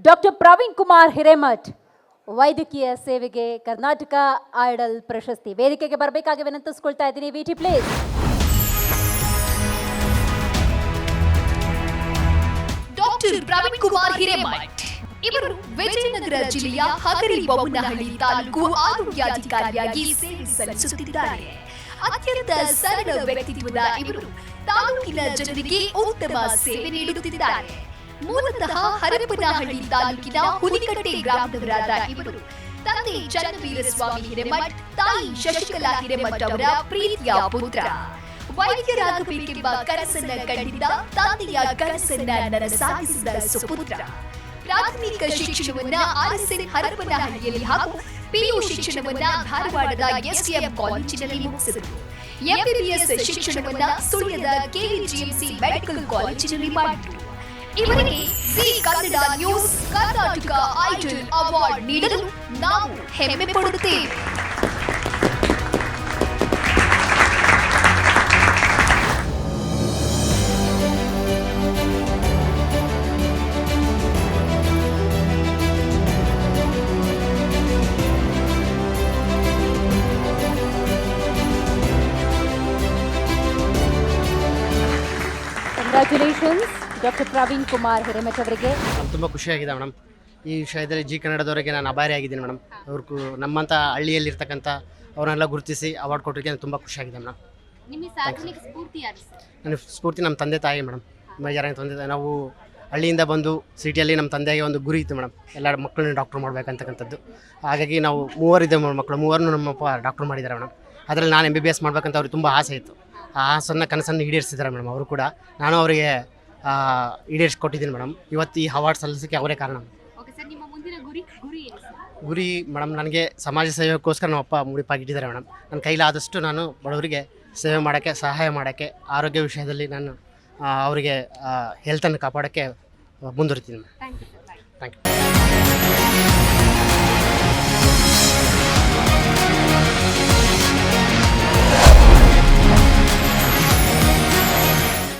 Doctor Praveen Kumar Hiremath ವೈದ್ಯಕೀಯ ಸೇವೆಗೆ Karnataka idle ಪ್ರಶಸ್ತಿ. ವೇದಿಕೆಗೆ ಬರಬೇಕಾಗಿ ವಿನಂತಿಸ್ಕೊಳ್ತಾ ಇದ್ದೀನಿ. ವಿಟಿ ಪ್ಲೀಸ್. ಡಾಕ್ಟರ್ ಪ್ರವೀಣ್ ಕುಮಾರ್ ಹಿರೇಮಠ್ ಇವರು ವಿಜಯನಗರ ಜಿಲ್ಲೆಯ ಹಗರಿಬೊಮ್ಮನಹಳ್ಳಿ ತಾಲೂಕು ಆರೋಗ್ಯಾಧಿಕಾರಿಯಾಗಿ ಸೇವೆ ಸಲ್ಲಿಸುತ್ತಿದ್ದಾರೆ. ಅತ್ಯಂತ ಸರಳ ವ್ಯಕ್ತಿತ್ವದ ಇವರು ತಾಲೂಕಿನ ಜನರಿಗೆ ಉತ್ತಮ ಸೇವೆ ನೀಡುತ್ತಿದ್ದಾರೆ. ಮೂಲತಃ ಹರಪನಹಳ್ಳಿ ತಾಲೂಕಿನ ಹುಲಿಕಟ್ಟೆ ಗ್ರಾಮದವರಾದ ಇವರು ತಂದೆ ಚನ್ನವೀರಸ್ವಾಮಿ ಹಿರೇಮಠ್, ತಾಯಿ ಶಶಿಕಲಾ ಹಿರೇಮಠ್ ಅವರ ಪ್ರೀತಿಯ ಪುತ್ರ. ವೈದ್ಯರಾಗಬೇಕೆಂಬ ಕನಸನ್ನ ಕಂಡಿದ್ದ ತಂದೆಯ ಕನಸನ್ನ ನನಸಾಗಿಸಿದ ಸುಪುತ್ರ. ಪ್ರಾಥಮಿಕ ಶಿಕ್ಷಣವನ್ನ ಆರ್ಎಸ್ಎನ್ ಹರಪನಹಳ್ಳಿಯಲ್ಲಿ ಹಾಗೂ ಪಿಯು ಶಿಕ್ಷಣವನ್ನ ಧಾರವಾಡದ ಎಸ್ಡಿಎಂ ಕಾಲೇಜಿನಲ್ಲಿ ಮುಗಿಸಿದರು. ಎಂಬಿಬಿಎಸ್ ಶಿಕ್ಷಣವನ್ನ ಸುಳ್ಯದ ಕೆವಿಜಿಎಂಸಿ ಮೆಡಿಕಲ್ ಕಾಲೇಜಿನಲ್ಲಿ ಮಾಡಿದರು. ಇವರಿಗೆ Zee Kannada news Karnataka idol award ನೀಡಲು ನಾವು ಹೆಮ್ಮೆ ಪಡುತ್ತೇವೆ. ಕಂಗ್ರ್ಯಾಚುಲೇಷನ್ಸ್ ಡಾಕ್ಟರ್ ಪ್ರವೀಣ್ ಕುಮಾರ್ ಹಿರೇಮಠ್ ಅವರಿಗೆ. ತುಂಬ ಖುಷಿಯಾಗಿದೆ ಮೇಡಮ್. ಈ ವಿಷಯದಲ್ಲಿ ಜಿ ಕನ್ನಡದವರಿಗೆ ನಾನು ಆಭಾರಿ ಆಗಿದ್ದೀನಿ ಮೇಡಮ್. ಅವ್ರಿಗೂ ನಮ್ಮಂಥ ಹಳ್ಳಿಯಲ್ಲಿರ್ತಕ್ಕಂಥ ಅವ್ರನ್ನೆಲ್ಲ ಗುರುತಿಸಿ ಅವಾರ್ಡ್ ಕೊಟ್ಟರಿಗೆ ನಾನು ತುಂಬ ಖುಷಿಯಾಗಿದೆ ಮೇಡಮ್. ನನ್ನ ಸ್ಫೂರ್ತಿ ನಮ್ಮ ತಂದೆ ತಾಯಿ ಮೇಡಮ್. ಯಾರು ತಂದೆ ತಾಯಿ, ನಾವು ಹಳ್ಳಿಯಿಂದ ಬಂದು ಸಿಟಿಯಲ್ಲಿ ನಮ್ಮ ತಂದೆಗೆ ಒಂದು ಗುರಿ ಇತ್ತು ಮೇಡಮ್, ಎಲ್ಲ ಮಕ್ಕಳನ್ನ ಡಾಕ್ಟ್ರ್ ಮಾಡಬೇಕಂತಕ್ಕಂಥದ್ದು. ಹಾಗಾಗಿ ನಾವು ಮೂವರಿದ್ದೆ ಮಕ್ಕಳು, ಮೂವರನ್ನು ನಮ್ಮಪ್ಪ ಡಾಕ್ಟ್ರ್ ಮಾಡಿದ್ದಾರೆ ಮೇಡಮ್. ಅದರಲ್ಲಿ ನಾನು MBBS ಮಾಡಬೇಕಂತ ಅವ್ರಿಗೆ ತುಂಬ ಆಸೆ ಇತ್ತು. ಆ ಆಸನ್ನು ಕನಸನ್ನು ಈಡೇರಿಸಿದ್ದಾರೆ ಮೇಡಮ್ ಅವರು ಕೂಡ. ನಾನು ಅವರಿಗೆ ಈಡೇರಿಸ್ಕೊಟ್ಟಿದ್ದೀನಿ ಮೇಡಮ್. ಇವತ್ತು ಈ ಅವಾರ್ಡ್ ಸಲ್ಲಿಸೋಕ್ಕೆ ಅವರೇ ಕಾರಣ. ಗುರಿ ಮೇಡಮ್, ನನಗೆ ಸಮಾಜ ಸೇವೆಗೋಸ್ಕರ ನಮ್ಮ ಅಪ್ಪ ಮುಡಿಪಾಗಿಟ್ಟಿದ್ದಾರೆ ಮೇಡಮ್. ನನ್ನ ಕೈಲಾದಷ್ಟು ನಾನು ಬಡವರಿಗೆ ಸೇವೆ ಮಾಡೋಕ್ಕೆ, ಸಹಾಯ ಮಾಡೋಕ್ಕೆ, ಆರೋಗ್ಯ ವಿಷಯದಲ್ಲಿ ನಾನು ಅವರಿಗೆ ಹೆಲ್ತನ್ನು ಕಾಪಾಡೋಕ್ಕೆ ಮುಂದುವರಿತೀನಿ. Thank you.